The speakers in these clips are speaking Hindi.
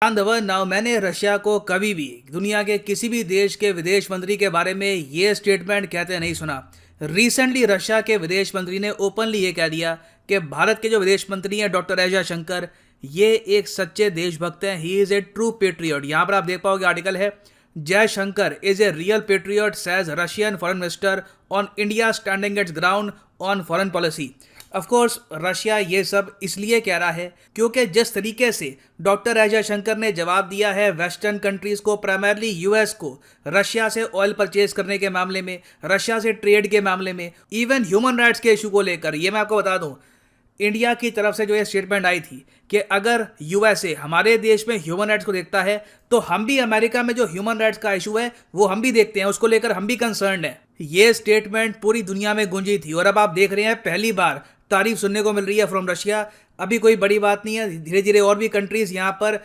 नाउ मैंने रशिया को कभी भी दुनिया के किसी भी देश के विदेश मंत्री के बारे में ये स्टेटमेंट कहते नहीं सुना। रिसेंटली रशिया के विदेश मंत्री ने ओपनली ये कह दिया कि भारत के जो विदेश मंत्री हैं डॉक्टर एस जयशंकर, ये एक सच्चे देशभक्त हैं। He is a true patriot. यहाँ पर आप देख पाओगे आर्टिकल है, Jaishankar is a real patriot says Russian foreign minister on India standing it's ground on foreign policy. Of course Russia ये सब इसलिए कह रहा है क्योंकि जिस तरीके से डॉक्टर एस जयशंकर ने जवाब दिया है वेस्टर्न कंट्रीज को, प्राइमरली यूएस को, रशिया से ऑयल परचेज करने के मामले में, रशिया से ट्रेड के मामले में, इवन ह्यूमन राइट्स के इशू को लेकर, ये मैं आपको बता दूं, इंडिया की तरफ से जो ये स्टेटमेंट आई थी कि अगर यूएसए हमारे देश में ह्यूमन राइट्स को देखता है तो हम भी अमेरिका में जो ह्यूमन राइट्स का इशू है वो हम भी देखते हैं, उसको लेकर हम भी कंसर्न है। ये स्टेटमेंट पूरी दुनिया में गूंजी थी और अब आप देख रहे हैं पहली बार तारीफ सुनने को मिल रही है फ्रॉम रशिया। अभी कोई बड़ी बात नहीं है, धीरे धीरे और भी कंट्रीज यहाँ पर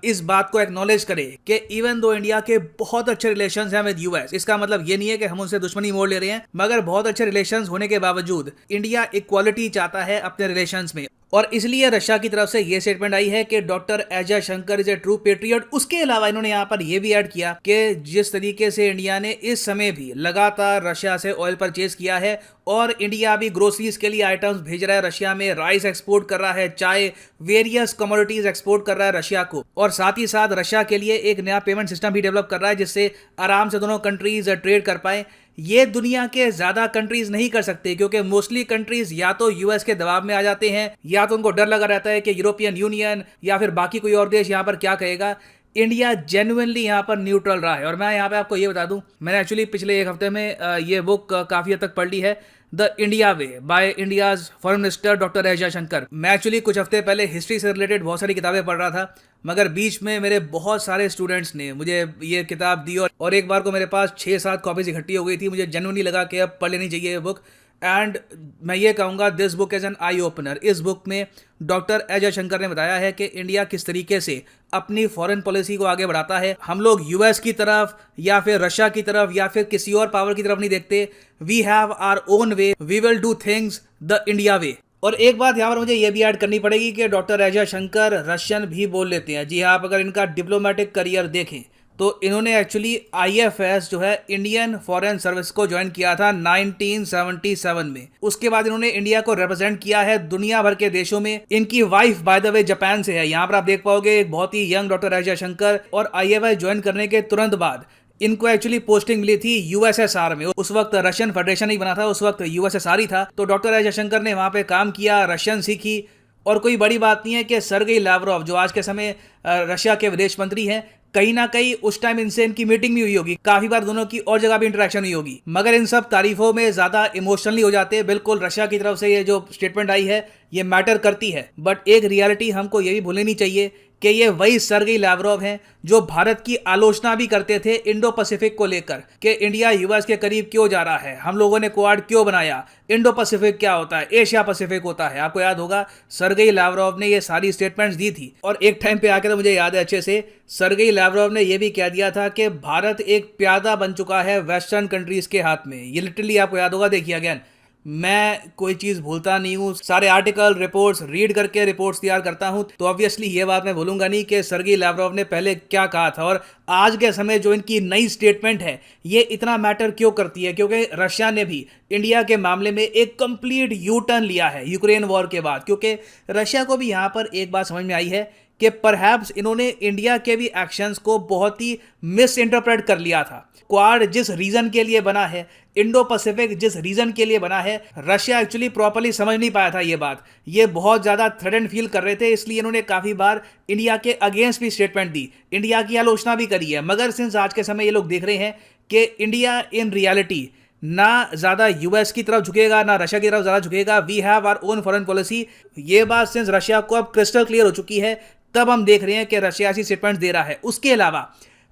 इस बात को एक्नॉलेज करे कि इवन दो इंडिया के बहुत अच्छे रिलेशंस हैं विद यूएस, इसका मतलब ये नहीं है कि हम उनसे दुश्मनी मोड़ ले रहे हैं, मगर बहुत अच्छे रिलेशंस होने के बावजूद इंडिया इक्वालिटी चाहता है अपने रिलेशंस में, और इसलिए रशिया की तरफ से ये स्टेटमेंट आई है कि doctor S Jaishankar is a true patriot. उसके अलावा इन्होंने यहाँ पर यह भी ऐड किया कि जिस तरीके से इंडिया ने इस समय भी लगातार रशिया से ऑयल परचेज किया है और इंडिया भी ग्रोसरीज के लिए आइटम्स भेज रहा है रशिया में, राइस एक्सपोर्ट कर रहा है, चाय, वेरियस कमोडिटीज एक्सपोर्ट कर रहा है रशिया को, और साथ ही साथ रशिया के लिए एक नया पेमेंट सिस्टम भी डेवलप कर रहा है जिससे आराम से दोनों कंट्रीज ट्रेड कर पाए। ये दुनिया के ज्यादा कंट्रीज नहीं कर सकते क्योंकि मोस्टली कंट्रीज या तो यूएस के दबाव में आ जाते हैं या तो उनको डर लगा रहता है कि यूरोपियन यूनियन या फिर बाकी कोई और देश यहाँ पर क्या कहेगा। इंडिया जेन्युइनली यहाँ पर न्यूट्रल रहा है। और मैं यहाँ पे आपको ये बता दूं, मैंने एक्चुअली पिछले एक हफ्ते में ये बुक काफ़ी हद तक पढ़ ली है, the India way by India's foreign minister doctor S Jaishankar. मैं एक्चुअली कुछ हफ्ते पहले हिस्ट्री से रिलेटेड बहुत सारी किताबें पढ़ रहा था, मगर बीच में मेरे बहुत सारे स्टूडेंट्स ने मुझे ये किताब दी और एक बार को मेरे पास 6-7 कॉपीज इकट्ठी हो गई थी। मुझे जेन्युइनली लगा कि अब पढ़ लेनी चाहिए ये बुक, एंड मैं ये कहूँगा this book is an eye opener. इस बुक में डॉक्टर एस जयशंकर ने बताया है कि इंडिया किस तरीके से अपनी फॉरेन पॉलिसी को आगे बढ़ाता है। हम लोग यूएस की तरफ या फिर रशिया की तरफ या फिर किसी और पावर की तरफ नहीं देखते। We have our own way, we will do things the India way. और एक बात यहाँ पर मुझे ये भी ऐड करनी पड़ेगी कि डॉक्टर एस जयशंकर रशियन भी बोल लेते हैं। जी हाँ, आप अगर इनका डिप्लोमेटिक करियर देखें तो इन्होंने एक्चुअली आईएफएस जो है इंडियन फॉरेन सर्विस को ज्वाइन किया था 1977 में। उसके बाद इन्होंने इंडिया को रिप्रेजेंट किया है दुनिया भर के देशों में। इनकी wife by the way Japan से है। यहाँ पर आप देख पाओगे एक बहुत ही यंग डॉक्टर एस जयशंकर, और आईएफएस ज्वाइन करने के तुरंत बाद इनको एक्चुअली पोस्टिंग मिली थी यूएसएसआर में। उस वक्त रशियन फेडरेशन ही बना था, उस वक्त यूएसएसआर ही था। तो डॉक्टर एस जयशंकर ने वहाँ पे काम किया, रशियन सीखी, और कोई बड़ी बात नहीं है कि सर्गेई लावरोव जो आज के समय रशिया के विदेश मंत्री हैं, कहीं ना कहीं उस टाइम इनसे इनकी मीटिंग भी हुई होगी, काफी बार दोनों की और जगह भी इंटरेक्शन हुई होगी। मगर इन सब तारीफों में ज्यादा इमोशनली हो जाते हैं। बिल्कुल रशिया की तरफ से ये जो स्टेटमेंट आई है ये मैटर करती है, बट एक रियलिटी हमको ये भी भूलनी नहीं चाहिए कि ये वही सर्गेई लावरोव हैं जो भारत की आलोचना भी करते थे इंडो पैसिफिक को लेकर कि इंडिया यूएस के करीब क्यों जा रहा है, हम लोगों ने क्वाड क्यों बनाया, इंडो पैसिफिक क्या होता है, एशिया पैसिफिक होता है। आपको याद होगा सर्गेई लावरोव ने ये सारी स्टेटमेंट्स दी थी। और एक टाइम पे आके तो मुझे याद है अच्छे से, सर्गेई लावरोव ने यह भी कह दिया था कि भारत एक प्यादा बन चुका है वेस्टर्न कंट्रीज के हाथ में। ये लिटरली आपको याद होगा। देखिए अगेन, मैं कोई चीज़ भूलता नहीं हूँ, सारे आर्टिकल रिपोर्ट्स रीड करके रिपोर्ट्स तैयार करता हूँ, तो ऑब्वियसली ये बात मैं भूलूंगा नहीं कि सर्गेई लावरोव ने पहले क्या कहा था। और आज के समय जो इनकी नई स्टेटमेंट है ये इतना मैटर क्यों करती है, क्योंकि रशिया ने भी इंडिया के मामले में एक कंप्लीट यू टर्न लिया है यूक्रेन वॉर के बाद। क्योंकि रशिया को भी यहाँ पर एक बात समझ में आई है कि परहैप्स इन्होंने इंडिया के भी एक्शंस को बहुत ही मिस इंटरप्रेट कर लिया था। क्वाड जिस रीजन के लिए बना है, इंडो पैसिफिक जिस रीजन के लिए बना है, रशिया एक्चुअली प्रॉपर्ली समझ नहीं पाया था ये बात। ये बहुत ज़्यादा थ्रेटन फील कर रहे थे, इसलिए इन्होंने काफ़ी बार इंडिया के अगेंस्ट भी स्टेटमेंट दी, इंडिया की आलोचना भी करी है। मगर सिंस आज के समय ये लोग देख रहे हैं कि इंडिया इन रियलिटी ना ज़्यादा यूएस की तरफ झुकेगा ना रशिया की तरफ ज़्यादा झुकेगा। We have our own foreign policy. ये बात सिंस रशिया को अब क्रिस्टल क्लियर हो चुकी है, तब हम देख रहे हैं कि रशिया ऐसी स्टेटमेंट दे रहा है। उसके अलावा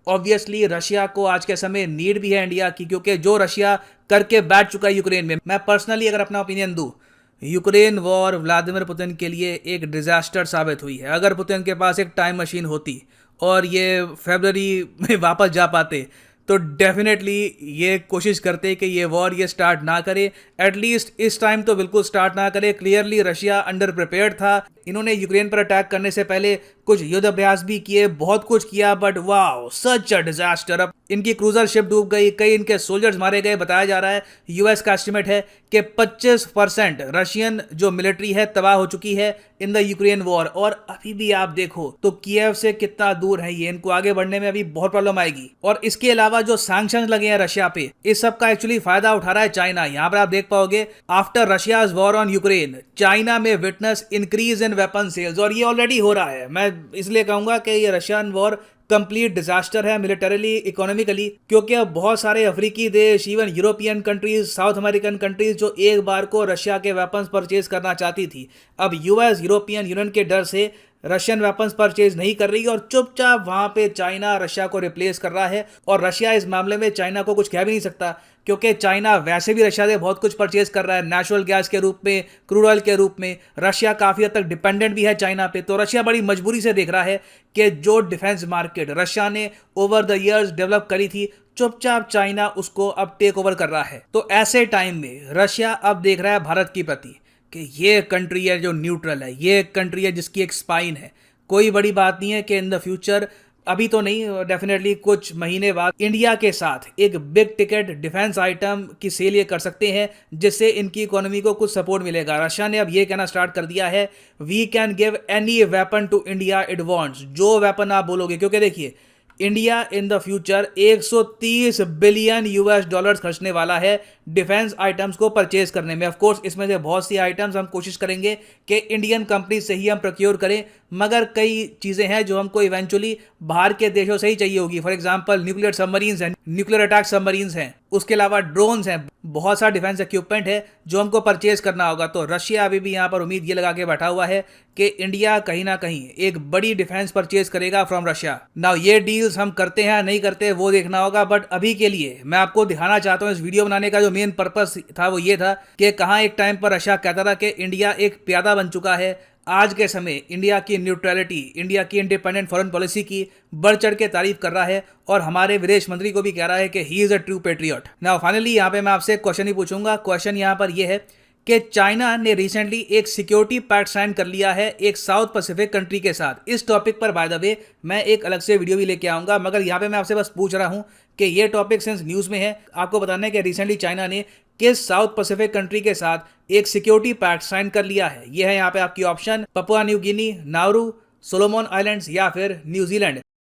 ऑब्वियसली रशिया को आज के समय नीड भी है इंडिया की, क्योंकि जो रशिया करके बैठ चुका है यूक्रेन में। मैं पर्सनली अगर अपना ओपिनियन दूं, यूक्रेन वॉर व्लादिमीर पुतिन के लिए एक डिजास्टर साबित हुई है। अगर पुतिन के पास एक टाइम मशीन होती और ये फरवरी में वापस जा पाते तो डेफिनेटली ये कोशिश करते कि ये वॉर ये स्टार्ट ना करे, एटलीस्ट इस टाइम तो बिल्कुल स्टार्ट ना करे। क्लियरली रशिया अंडर प्रिपेयर्ड था। इन्होंने यूक्रेन पर अटैक करने से पहले कुछ युद्ध अभ्यास भी किए, बहुत कुछ किया, but wow such a disaster. अब इनकी क्रूजर शिप डूब गई, कई इनके सोल्जर्स मारे गए। बताया जा रहा है, यूएस का एस्टिमेट है कि 25% रशियन जो मिलिट्री है तबाह हो चुकी है इन द यूक्रेन वॉर। और अभी भी आप देखो तो कीव से कितना दूर है ये, इनको आगे बढ़ने में अभी बहुत प्रॉब्लम आएगी। और इसके अलावा जो सैंक्शंस लगे हैं रशिया पे, इस सब का एक्चुअली फायदा उठा रहा है चाइना। यहां पर आप देख पाओगे, after Russia's war on Ukraine, China में witness increase in weapon sales, और ये ऑलरेडी हो रहा है। मैं इसलिए कहूंगा कि ये रशियन वॉर कंप्लीट डिजास्टर है मिलिटरीली, इकोनॉमिकली, क्योंकि अब बहुत सारे अफ्रीकी देश, even European countries, south American countries जो एक बार को रशिया के वेपन्स परचेज करना चाहती थी, अब यूएस, यूरोपियन यूनियन के डर से रशियन वेपन्स परचेज नहीं कर रही, और चुपचाप वहां पे चाइना रशिया को रिप्लेस कर रहा है। और रशिया इस मामले में चाइना को कुछ कह भी नहीं सकता, क्योंकि चाइना वैसे भी रशिया से बहुत कुछ परचेज कर रहा है, नेचुरल गैस के रूप में, क्रूड ऑयल के रूप में। रशिया काफ़ी हद तक डिपेंडेंट भी है चाइना पे। तो रशिया बड़ी मजबूरी से देख रहा है कि जो डिफेंस मार्केट रशिया ने ओवर द ईयर्स डेवलप करी थी, चुपचाप चाइना उसको अब टेक ओवर कर रहा है। तो ऐसे टाइम में रशिया अब देख रहा है भारत की प्रति कि ये कंट्री है जो न्यूट्रल है, ये कंट्री है जिसकी एक स्पाइन है। कोई बड़ी बात नहीं है कि इन द फ्यूचर, अभी तो नहीं, डेफिनेटली कुछ महीने बाद इंडिया के साथ एक बिग टिकट डिफेंस आइटम की सेल ये कर सकते हैं, जिससे इनकी इकोनॉमी को कुछ सपोर्ट मिलेगा। रशिया ने अब ये कहना स्टार्ट कर दिया है, we can give any weapon to India it wants, जो वेपन आप बोलोगे। क्योंकि देखिए, India in the future 130 billion US dollars खर्चने वाला है डिफेंस आइटम्स को परचेज करने में। ऑफ कोर्स इसमें से बहुत सी आइटम्स हम कोशिश करेंगे कि इंडियन कंपनी से ही हम प्रोक्योर करें, मगर कई चीज़ें हैं जो हमको इवेंचुअली बाहर के देशों से ही चाहिए होगी। फॉर एग्जांपल न्यूक्लियर सबमरीन्स हैं, न्यूक्लियर अटैक सबमरीन्स हैं, उसके अलावा ड्रोन्स हैं, बहुत सारा डिफेंस इक्विपमेंट है जो हमको परचेज करना होगा। तो रशिया अभी भी यहाँ पर उम्मीद ये लगा के बैठा हुआ है कि इंडिया कहीं ना कहीं एक बड़ी डिफेंस परचेज करेगा फ्रॉम रशिया। नाउ ये डील्स हम करते हैं नहीं करते वो देखना होगा, बट अभी के लिए मैं आपको दिखाना चाहता हूँ, इस वीडियो बनाने का जो मेन पर्पस था वो ये था कि कहाँ एक टाइम पर रशिया कहता था कि इंडिया एक प्यादा बन चुका है। आज के समय इंडिया की न्यूट्रलिटी, इंडिया की इंडिपेंडेंट फॉरेन पॉलिसी की बढ़ चढ़ के तारीफ कर रहा है, और हमारे विदेश मंत्री को भी कह रहा है कि he is a true patriot. Now finally यहाँ पे मैं आपसे एक क्वेश्चन ही पूछूंगा। क्वेश्चन यहाँ पर यह है कि चाइना ने रिसेंटली एक सिक्योरिटी पैक्ट साइन कर लिया है एक साउथ पैसिफिक कंट्री के साथ। इस टॉपिक पर बाय द वे मैं एक अलग से वीडियो भी लेके आऊंगा, मगर यहाँ पे मैं आपसे बस पूछ रहा हूँ कि ये टॉपिक सिंस न्यूज़ में है, आपको बताना है कि रिसेंटली चाइना ने किस साउथ पैसिफिक कंट्री के साथ एक सिक्योरिटी पैक्ट साइन कर लिया है। यह है यहाँ पे आपकी option, Papua New Guinea, Nauru, Solomon islands या फिर न्यूजीलैंड।